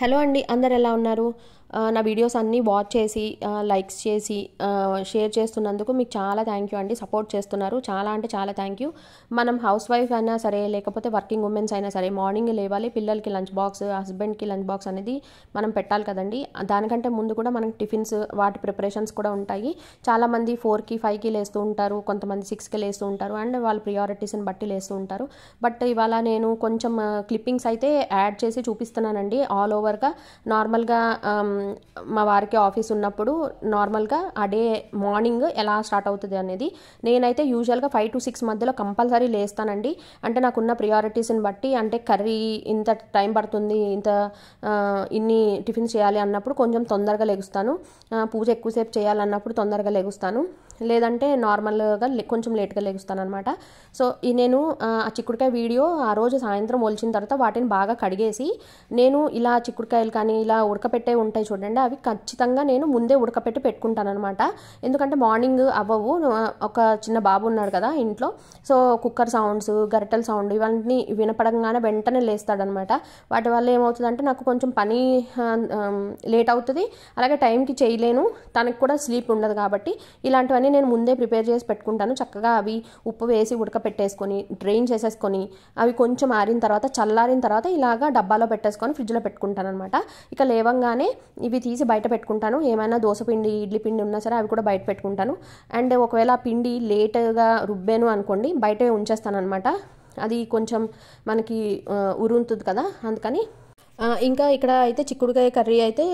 Hello అండి, అందరు ఎలా ఉన్నారు? నా వీడియోస్ అన్నీ వాచ్ చేసి లైక్స్ చేసి షేర్ చేస్తున్నందుకు మీకు చాలా థ్యాంక్ యూ అండి. సపోర్ట్ చేస్తున్నారు, చాలా అంటే చాలా థ్యాంక్ యూ. మనం హౌస్ వైఫ్ అయినా సరే, లేకపోతే వర్కింగ్ ఉమెన్స్ అయినా సరే, మార్నింగ్ లేవాలి, పిల్లలకి లంచ్ బాక్స్, హస్బెండ్కి లంచ్ బాక్స్ అనేది మనం పెట్టాలి కదండి. దానికంటే ముందు కూడా మనకి టిఫిన్స్ వాటి ప్రిపరేషన్స్ కూడా ఉంటాయి. చాలామంది 4కి 5కి లేస్తూ ఉంటారు, కొంతమంది 6కి లేస్తూ ఉంటారు, అండ్ వాళ్ళ ప్రియారిటీస్ని బట్టి లేస్తూ ఉంటారు. బట్ ఇవాళ నేను కొంచెం క్లిప్పింగ్స్ అయితే యాడ్ చేసి చూపిస్తున్నానండి. ఆల్ ఓవర్గా నార్మల్గా మా వారికి ఆఫీస్ ఉన్నప్పుడు నార్మల్గా ఆ డే మార్నింగ్ ఎలా స్టార్ట్ అవుతుంది అనేది. నేనైతే యూజువల్గా 5 to 6 మధ్యలో కంపల్సరీ లేస్తానండి. అంటే నాకున్న ప్రియారిటీస్ని బట్టి, అంటే కర్రీ ఇంత టైం పడుతుంది, ఇన్ని టిఫిన్స్ చేయాలి అన్నప్పుడు కొంచెం తొందరగా లెగుస్తాను. పూజ ఎక్కువసేపు చేయాలన్నప్పుడు తొందరగా లెగుస్తాను, లేదంటే నార్మల్గా కొంచెం లేట్గా లెగుస్తాను అనమాట. సో నేను ఆ చిక్కుడుకాయ వీడియో ఆ రోజు సాయంత్రం ఒలిచిన తర్వాత వాటిని బాగా కడిగేసి, నేను ఇలా చిక్కుడుకాయలు కానీ ఇలా ఉడకపెట్టే ఉంటాయి చూడండి, అవి ఖచ్చితంగా నేను ముందే ఉడకపెట్టి పెట్టుకుంటాను అనమాట. ఎందుకంటే మార్నింగ్ అవ్వవు. ఒక చిన్న బాబు ఉన్నాడు కదా ఇంట్లో, సో కుక్కర్ సౌండ్స్, గరిటెల సౌండ్ ఇవన్నీ వినపడంగానే వెంటనే లేస్తాడనమాట. వాటి వల్ల ఏమవుతుందంటే నాకు కొంచెం పని లేట్ అవుతుంది, అలాగే టైంకి చేయలేను, తనకు కూడా స్లీప్ ఉండదు. కాబట్టి ఇలాంటివన్నీ నేను ముందే ప్రిపేర్ చేసి పెట్టుకుంటాను. చక్కగా అవి ఉప్పు వేసి ఉడకపెట్టేసుకొని డ్రైన్ చేసేసుకొని, అవి కొంచెం ఆరిన తర్వాత, చల్లారిన తర్వాత ఇలాగా డబ్బాలో పెట్టేసుకొని ఫ్రిడ్జ్లో పెట్టుకుంటాను అనమాట. ఇక లేవంగానే ఇవి తీసి బయట పెట్టుకుంటాను. ఏమైనా దోశ పిండి, ఇడ్లీ పిండి ఉన్నా సరే అవి కూడా బయట పెట్టుకుంటాను. అండ్ ఒకవేళ పిండి లేట్గా రుబ్బాను అనుకోండి, బయటే ఉంచేస్తాను అనమాట. అది కొంచెం మనకి ఉరుంతుంది కదా, అందుకని. ఇంకా ఇక్కడ అయితే చిక్కుడుకాయ కర్రీ అయితే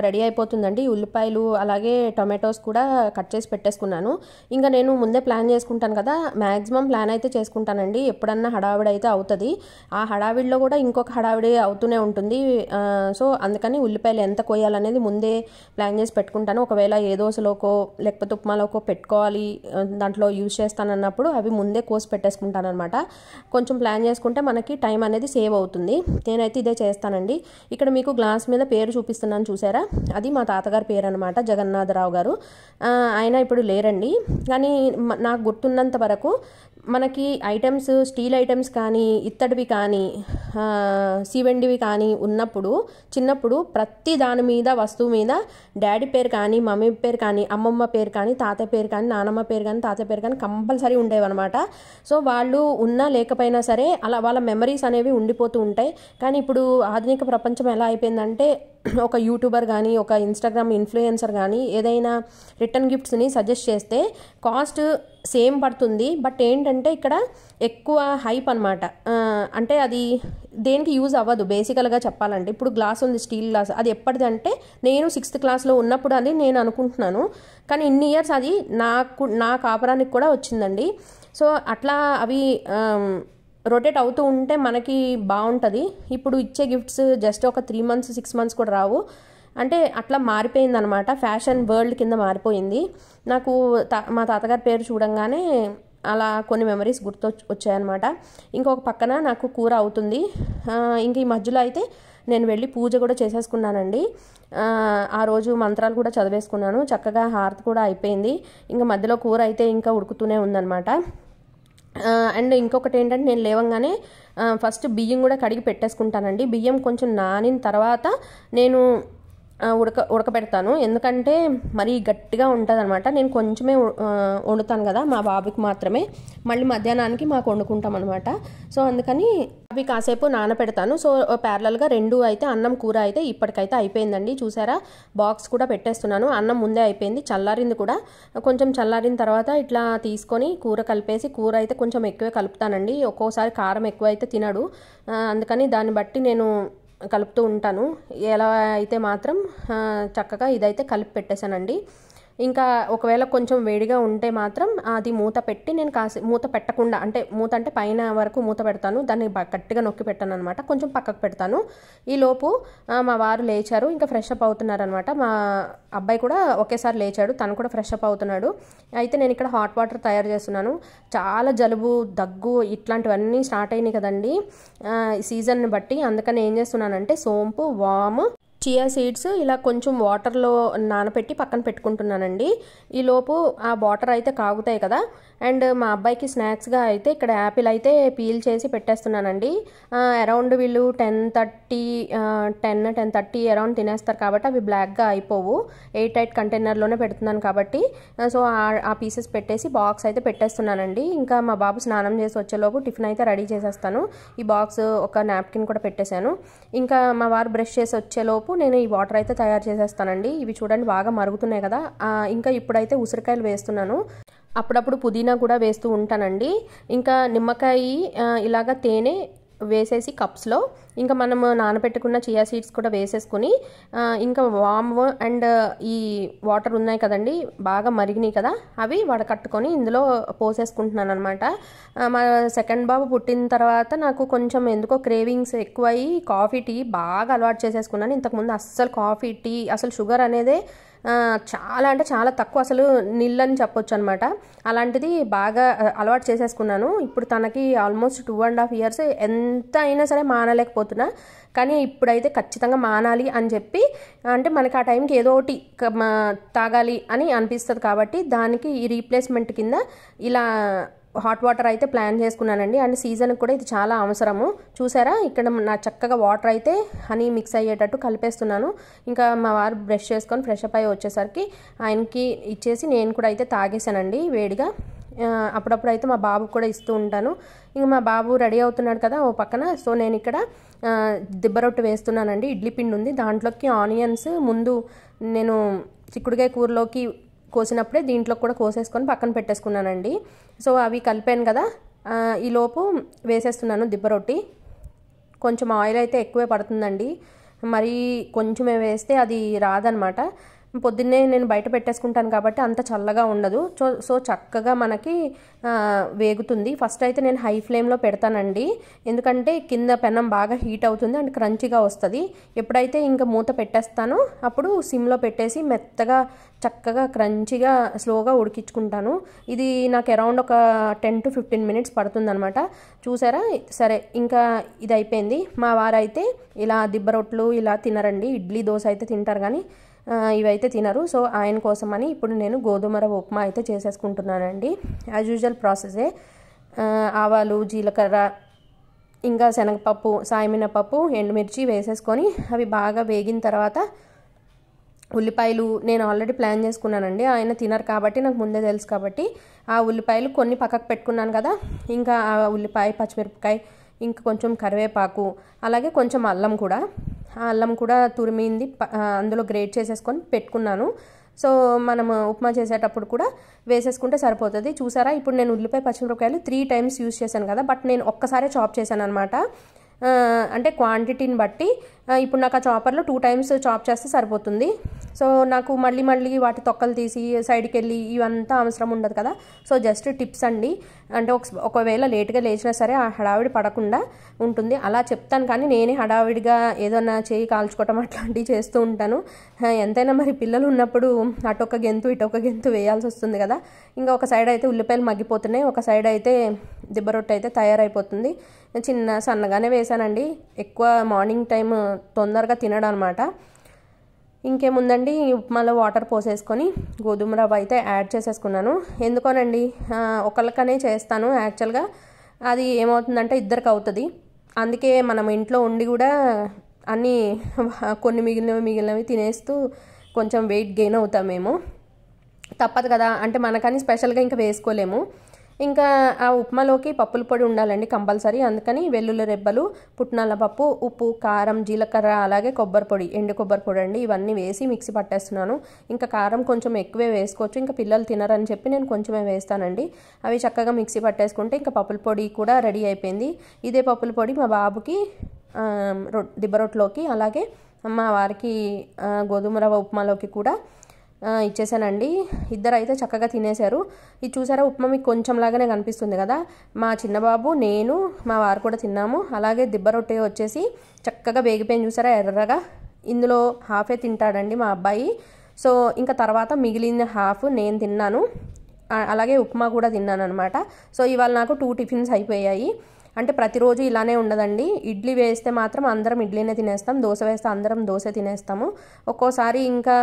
రెడీ అయిపోతుందండి. ఉల్లిపాయలు అలాగే టొమాటోస్ కూడా కట్ చేసి పెట్టేసుకున్నాను. ఇంకా నేను ముందే ప్లాన్ చేసుకుంటాను కదా, మ్యాక్సిమం ప్లాన్ అయితే చేసుకుంటానండి. ఎప్పుడన్నా హడావిడి అయితే అవుతుంది, ఆ హడావిడిలో కూడా ఇంకొక హడావిడి అవుతూనే ఉంటుంది. సో అందుకని ఉల్లిపాయలు ఎంత కోయాలనేది ముందే ప్లాన్ చేసి పెట్టుకుంటాను. ఒకవేళ ఏ దోశలోకో లేకపోతే ఉప్మాలోకో పెట్టుకోవాలి, దాంట్లో యూజ్ చేస్తానన్నప్పుడు అవి ముందే కోసి పెట్టేసుకుంటాను అనమాట. కొంచెం ప్లాన్ చేసుకుంటే మనకి టైం అనేది సేవ్ అవుతుంది. నేనైతే ఇదే చేస్తాను. ఇక్కడ మీకు గ్లాస్ మీద పేరు చూపిస్తున్నాను చూసారా, అది మా తాతగారి పేరు అనమాట, జగన్నాథరావు గారు. ఆయన ఇప్పుడు లేరండి, కానీ నాకు గుర్తున్నంత వరకు మనకి ఐటమ్స్, స్టీల్ ఐటమ్స్ కానీ, ఇత్తడివి కానీ, సివెండివి కానీ ఉన్నప్పుడు చిన్నప్పుడు ప్రతి దాని మీద, వస్తువు మీద డాడీ పేరు కానీ, మమ్మీ పేరు కానీ, అమ్మమ్మ పేరు కానీ, తాతయ్య పేరు కానీ, నానమ్మ పేరు కానీ, తాతయ్య పేరు కానీ కంపల్సరీ ఉండేవన్నమాట. సో వాళ్ళు ఉన్నా లేకపోయినా సరే అలా వాళ్ళ మెమరీస్ అనేవి ఉండిపోతూ ఉంటాయి. కానీ ఇప్పుడు ఆధునిక ప్రపంచం ఎలా అయిపోయిందంటే, ఒక యూట్యూబర్ కానీ, ఒక ఇన్స్టాగ్రామ్ ఇన్ఫ్లుయెన్సర్ కానీ ఏదైనా రిటర్న్ గిఫ్ట్స్ని సజెస్ట్ చేస్తే కాస్ట్ సేమ్ పడుతుంది, బట్ ఏంటంటే ఇక్కడ ఎక్కువ హైప్ అనమాట. అంటే అది దేనికి యూజ్ అవ్వదు బేసికల్గా చెప్పాలంటే. ఇప్పుడు గ్లాస్ ఉంది, స్టీల్ గ్లాస్, అది ఎప్పటిది అంటే నేను 6th క్లాస్లో ఉన్నప్పుడు అని నేను అనుకుంటున్నాను, కానీ ఇన్ని ఇయర్స్ అది నా కాపురానికి కూడా వచ్చిందండి. సో అట్లా అవి రొటేట్ అవుతూ ఉంటే మనకి బాగుంటుంది. ఇప్పుడు ఇచ్చే గిఫ్ట్స్ జస్ట్ ఒక 3 months 6 months కూడా రావు, అంటే అట్లా మారిపోయిందనమాట. ఫ్యాషన్ వరల్డ్ కింద మారిపోయింది. నాకు మా తాతగారి పేరు చూడంగానే అలా కొన్ని మెమరీస్ వచ్చాయన్నమాట. ఇంకొక పక్కన నాకు కూర అవుతుంది. ఇంక ఈ మధ్యలో అయితే నేను వెళ్ళి పూజ కూడా చేసేసుకున్నానండి. ఆ రోజు మంత్రాలు కూడా చదివేసుకున్నాను, చక్కగా హారతి కూడా అయిపోయింది. ఇంకా మధ్యలో కూర అయితే ఇంకా ఉడుకుతూనే ఉందన్నమాట. అండ్ ఇంకొకటి ఏంటంటే, నేను లేవంగానే ఫస్ట్ బియ్యం కూడా కడిగి పెట్టేసుకుంటానండి. బియ్యం కొంచెం నానిన తర్వాత నేను ఉడకబెడతాను, ఎందుకంటే మరీ గట్టిగా ఉంటుంది అనమాట. నేను కొంచెమే వండుతాను కదా, మా బాబుకి మాత్రమే, మళ్ళీ మధ్యాహ్నానికి మాకు వండుకుంటాం అనమాట. సో అందుకని అవి కాసేపు నానపెడతాను. సో ప్యారలల్గా రెండు అయితే అన్నం కూర అయితే ఇప్పటికైతే అయిపోయిందండి. చూసారా, బాక్స్ కూడా పెట్టేస్తున్నాను. అన్నం ముందే అయిపోయింది, చల్లారింది కూడా. కొంచెం చల్లారిన తర్వాత ఇట్లా తీసుకొని కూర కలిపేసి, కూర అయితే కొంచెం ఎక్కువే కలుపుతానండి. ఒక్కోసారి కారం ఎక్కువ అయితే తినడు, అందుకని దాన్ని బట్టి నేను కలుపుతూ ఉంటాను. ఎలా అయితే మాత్రం చక్కగా ఇదైతే కలిపి పెట్టేశానండి. ఇంకా ఒకవేళ కొంచెం వేడిగా ఉంటే మాత్రం అది మూత పెట్టి, నేను మూత పెట్టకుండా, అంటే మూత అంటే పైన వరకు మూత పెడతాను, దాన్ని గట్టిగా నొక్కి పెట్టాను అనమాట, కొంచెం పక్కకు పెడతాను. ఈలోపు మా వారు లేచారు, ఇంకా ఫ్రెష్ అప్ అవుతున్నారు అనమాట. మా అబ్బాయి కూడా ఒకేసారి లేచాడు, తను కూడా ఫ్రెష్ అప్ అవుతున్నాడు. అయితే నేను ఇక్కడ హాట్ వాటర్ తయారు చేస్తున్నాను. చాలా జలుబు, దగ్గు ఇట్లాంటివన్నీ స్టార్ట్ అయినాయి కదండి సీజన్ని బట్టి. అందుకని ఏం చేస్తున్నానంటే సోంపు, వాము, చియా సీడ్స్ ఇలా కొంచెం వాటర్లో నానబెట్టి పక్కన పెట్టుకుంటున్నానండి. ఈలోపు ఆ వాటర్ అయితే కాగుతాయి కదా. అండ్ మా అబ్బాయికి స్నాక్స్గా అయితే ఇక్కడ యాపిల్ అయితే పీల్ చేసి పెట్టేస్తున్నానండి. అరౌండ్ వీళ్ళు 10:30 అరౌండ్ తినేస్తారు కాబట్టి అవి బ్లాక్గా అయిపోవు. 8 కంటైనర్లోనే పెడుతున్నాను కాబట్టి సో ఆ పీసెస్ పెట్టేసి బాక్స్ అయితే పెట్టేస్తున్నానండి. ఇంకా మా బాబు స్నానం చేసి వచ్చేలోపు టిఫిన్ అయితే రెడీ చేసేస్తాను. ఈ బాక్స్ ఒక నాప్కిన్ కూడా పెట్టేశాను. ఇంకా మా వారు బ్రష్ చేసి వచ్చేలోపు నేను ఈ వాటర్ అయితే తయారు చేసేస్తానండి. ఇవి చూడండి బాగా మరుగుతున్నాయి కదా. ఇంకా ఇప్పుడైతే ఉసిరికాయలు వేస్తున్నాను. అప్పుడప్పుడు పుదీనా కూడా వేస్తూ ఉంటానండి. ఇంకా నిమ్మకాయ ఇలాగ తేనె వేసేసి కప్స్లో ఇంకా మనం నానబెట్టుకున్న చియా సీడ్స్ కూడా వేసేసుకుని ఇంకా వామ్ అండ్ ఈ వాటర్ ఉన్నాయి కదండి బాగా మరిగినాయి కదా, అవి వడకట్టుకొని ఇందులో పోసేసుకుంటున్నాను అనమాట. మా సెకండ్ బాబు పుట్టిన తర్వాత నాకు కొంచెం ఎందుకో క్రేవింగ్స్ ఎక్కువయ్యి కాఫీ టీ బాగా అలవాటు చేసేసుకున్నాను. ఇంతకుముందు అస్సలు కాఫీ టీ అసలు షుగర్ అనేదే చాలా అంటే చాలా తక్కువ, అసలు నీళ్ళని చెప్పొచ్చు అనమాట. అలాంటిది బాగా అలవాటు చేసేసుకున్నాను. ఇప్పుడు తనకి ఆల్మోస్ట్ 2.5 years ఎంత అయినా సరే మానలేకపోతున్నా. కానీ ఇప్పుడైతే ఖచ్చితంగా మానాలి అని చెప్పి, అంటే మనకి ఆ టైంకి ఏదో ఒకటి తాగాలి అని అనిపిస్తుంది కాబట్టి దానికి ఈ రీప్లేస్మెంట్ కింద ఇలా హాట్ వాటర్ అయితే ప్లాన్ చేసుకున్నానండి. అండ్ సీజన్కి కూడా ఇది చాలా అవసరము. చూసారా ఇక్కడ నా చక్కగా వాటర్ అయితే హనీ మిక్స్ అయ్యేటట్టు కలిపేస్తున్నాను. ఇంకా మా వారు బ్రష్ చేసుకొని ఫ్రెష్ అప్ అయ్యి వచ్చేసరికి ఆయనకి ఇచ్చేసి నేను కూడా అయితే తాగేసానండి వేడిగా. అప్పుడప్పుడు అయితే మా బాబుకి కూడా ఇస్తూ ఉంటాను. ఇంక మా బాబు రెడీ అవుతున్నాడు కదా ఓ పక్కన. సో నేను ఇక్కడ దిబ్బరొట్టు వేస్తున్నానండి. ఇడ్లీ పిండి ఉంది, దాంట్లోకి ఆనియన్స్ ముందు నేను చిక్కుడుకాయ కూరలోకి కోసినప్పుడే దీంట్లో కూడా కోసేసుకొని పక్కన పెట్టేసుకున్నానండి. సో అవి కలిపాను కదా, ఈలోపు వేసేస్తున్నాను దిబ్బరొట్టి. కొంచెం ఆయిల్ అయితే ఎక్కువే పడుతుందండి, మరి కొంచెమే వేస్తే అది రాదనమాట. పొద్దున్నే నేను బయట పెట్టేసుకుంటాను కాబట్టి అంత చల్లగా ఉండదు. సో చక్కగా మనకి వేగుతుంది. ఫస్ట్ అయితే నేను హై ఫ్లేమ్లో పెడతానండి, ఎందుకంటే కింద పెనం బాగా హీట్ అవుతుంది అండ్ క్రంచిగా వస్తుంది. ఎప్పుడైతే ఇంకా మూత పెట్టేస్తానో అప్పుడు సిమ్లో పెట్టేసి మెత్తగా చక్కగా క్రంచిగా స్లోగా ఉడికించుకుంటాను. ఇది నాకు అరౌండ్ ఒక 10 to 15 minutes పడుతుంది అనమాట. చూసారా, సరే ఇంకా ఇది అయిపోయింది. మా వారైతే ఇలా దిబ్బరొట్లు ఇలా తినరండి, ఇడ్లీ దోశ అయితే తింటారు కానీ ఇవైతే తినరు. సో ఆయన కోసమని ఇప్పుడు నేను గోధుమ రవ్వ ఉప్మా అయితే చేసేసుకుంటున్నానండి. As usual ప్రాసెసే. ఆవాలు, జీలకర్ర, ఇంకా శనగపప్పు, సాయమినపప్పు, ఎండుమిర్చి వేసేసుకొని అవి బాగా వేగిన తర్వాత ఉల్లిపాయలు నేను ఆల్రెడీ ప్లాన్ చేసుకున్నానండి. ఆయన తినరు కాబట్టి నాకు ముందే తెలుసు కాబట్టి ఆ ఉల్లిపాయలు కొన్ని పక్కకు పెట్టుకున్నాను కదా. ఇంకా ఆ ఉల్లిపాయ, పచ్చిమిరపకాయ, ఇంకా కొంచెం కరివేపాకు, అలాగే కొంచెం అల్లం కూడా, ఆ అల్లం కూడా తురిమింది అందులో గ్రేట్ చేసేసుకొని పెట్టుకున్నాను. సో మనము ఉప్మా చేసేటప్పుడు కూడా వేసేసుకుంటే సరిపోతుంది. చూసారా, ఇప్పుడు నేను ఉల్లిపాయ, పచ్చిమిరపకాయలు 3 times యూస్ చేశాను కదా, బట్ నేను ఒక్కసారే చాప్ చేశాను అనమాట. అంటే క్వాంటిటీని బట్టి ఇప్పుడు నాకు ఆ చాపర్లో 2 times చాప్ చేస్తే సరిపోతుంది. సో నాకు మళ్ళీ వాటి తొక్కలు తీసి సైడ్కి వెళ్ళి ఇవంతా అవసరం ఉండదు కదా. సో జస్ట్ టిప్స్ అండి, అంటే ఒకవేళ లేట్గా లేచినా సరే ఆ హడావిడి పడకుండా ఉంటుంది అలా చెప్తాను. కానీ నేనే హడావిడిగా ఏదన్నా చేయి కాల్చుకోవటం అట్లాంటివి చేస్తూ ఉంటాను. ఎంతైనా మరి పిల్లలు ఉన్నప్పుడు అటొక గెంతు ఇటొక గెంతు వేయాల్సి వస్తుంది కదా. ఇంకా ఒక సైడ్ అయితే ఉల్లిపాయలు మగ్గిపోతున్నాయి, ఒక సైడ్ అయితే దిబ్బరొట్టు అయితే తయారైపోతుంది. సన్నగానే వేసానండి, ఎక్కువ మార్నింగ్ టైం తొందరగా తినడం అనమాట. ఇంకేముందండి, ఉప్మాలో వాటర్ పోసేసుకొని గోధుమ రవ్వ అయితే యాడ్ చేసేసుకున్నాను. ఎందుకోనండి ఒకళ్ళకనే చేస్తాను యాక్చువల్గా, అది ఏమవుతుందంటే ఇద్దరికి అవుతుంది. అందుకే మనం ఇంట్లో ఉండి కూడా అన్నీ కొన్ని మిగిలినవి తినేస్తూ కొంచెం వెయిట్ గెయిన్ అవుతామేమో, తప్పదు కదా. అంటే మనకని స్పెషల్గా ఇంకా వేసుకోలేము. ఇంకా ఆ ఉప్మాలోకి పప్పుల పొడి ఉండాలండి కంపల్సరీ. అందుకని వెల్లుల్లి రెబ్బలు, పుట్నాల పప్పు, ఉప్పు, కారం, జీలకర్ర, అలాగే కొబ్బరి పొడి, ఎండు కొబ్బరి పొడి అండి, ఇవన్నీ వేసి మిక్సీ పట్టేస్తున్నాను. ఇంకా కారం కొంచెం ఎక్కువే వేసుకోవచ్చు, ఇంకా పిల్లలు తినరని చెప్పి నేను కొంచెమే వేస్తానండి. అవి చక్కగా మిక్సీ పట్టేసుకుంటే ఇంకా పప్పుల పొడి కూడా రెడీ అయిపోయింది. ఇదే పప్పుల పొడి మా బాబుకి దిబ్బరొట్లోకి, అలాగే మా వారికి గోధుమ రవ్వ ఉప్మాలోకి కూడా ఇచ్చేసానండి. ఇద్దరు అయితే చక్కగా తినేశారు. ఇది చూసారా, ఉప్మా మీకు కొంచెం లాగానే కనిపిస్తుంది కదా. మా చిన్నబాబు, నేను, మా వారు కూడా తిన్నాము. అలాగే దిబ్బరొట్టె వచ్చేసి చక్కగా వేగిపోయింది చూసారా ఎర్రగా. ఇందులో హాఫే తింటాడండి మా అబ్బాయి. సో ఇంకా తర్వాత మిగిలిన హాఫ్ నేను తిన్నాను, అలాగే ఉప్మా కూడా తిన్నాను అనమాట. సో ఇవాళ నాకు 2 టిఫిన్స్ అయిపోయాయి. అంటే ప్రతిరోజు ఇలానే ఉండదండి. ఇడ్లీ వేస్తే మాత్రం అందరం ఇడ్లీనే తినేస్తాం, దోశ వేస్తే అందరం దోశ తినేస్తాము. ఒక్కోసారి ఇంకా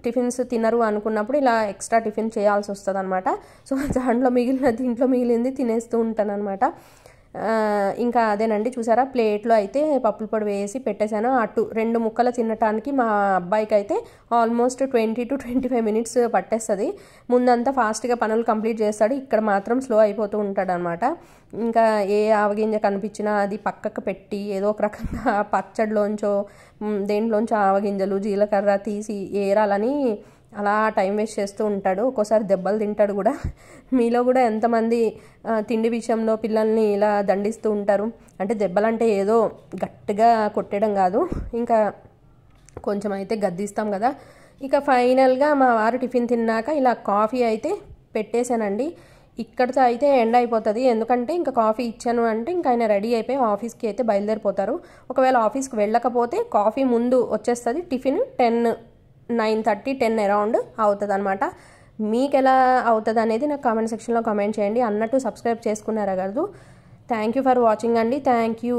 టిఫిన్స్ తినరు అనుకున్నప్పుడు ఇలా ఎక్స్ట్రా టిఫిన్ చేయాల్సి వస్తుంది అనమాట. సో దీంట్లో మిగిలింది తినేస్తూ ఉంటాను అనమాట. ఇంకా అదేనండి, చూసారా ప్లేట్లో అయితే పప్పుల పొడి వేసి పెట్టేశాను. అటు 2 ముక్కలు తినటానికి మా అబ్బాయికి అయితే ఆల్మోస్ట్ 20 to 25 minutes పట్టేస్తుంది. ముందంతా ఫాస్ట్గా పనులు కంప్లీట్ చేస్తాడు, ఇక్కడ మాత్రం స్లో అయిపోతూ ఉంటాడు అనమాట. ఇంకా ఏ ఆవగింజ కనిపించినా అది పక్కకు పెట్టి ఏదో ఒక రకంగా పచ్చడిలోంచో దేంట్లోంచో ఆవగింజలు జీలకర్ర తీసి ఏరాలని అలా టైం వేస్ట్ చేస్తూ ఉంటాడు. ఒక్కోసారి దెబ్బలు తింటాడు కూడా. మీలో కూడా ఎంతమంది తిండి విషయంలో పిల్లల్ని ఇలా దండిస్తూ ఉంటారు? అంటే దెబ్బలంటే ఏదో గట్టిగా కొట్టడం కాదు, ఇంకా కొంచెం అయితే గద్దిస్తాం కదా. ఇక ఫైనల్గా మా వారు టిఫిన్ తిన్నాక ఇలా కాఫీ అయితే పెట్టేశానండి. ఇక్కడితో అయితే ఎండ్ అయిపోతుంది, ఎందుకంటే ఇంకా కాఫీ ఇచ్చాను అంటే ఇంకా ఆయన రెడీ అయిపోయి ఆఫీస్కి అయితే బయలుదేరిపోతారు. ఒకవేళ ఆఫీస్కి వెళ్ళకపోతే కాఫీ ముందు వచ్చేస్తుంది, టిఫిన్ 9:30 10 అరౌండ్ అవుతుంది అనమాట. మీకు ఎలా అవుతుంది అనేది నాకు కామెంట్ సెక్షన్లో కామెంట్ చేయండి. అన్నట్టు సబ్స్క్రైబ్ చేసుకున్నారా కాదు. థ్యాంక్ యూ ఫర్ వాచింగ్ అండి. Thank you.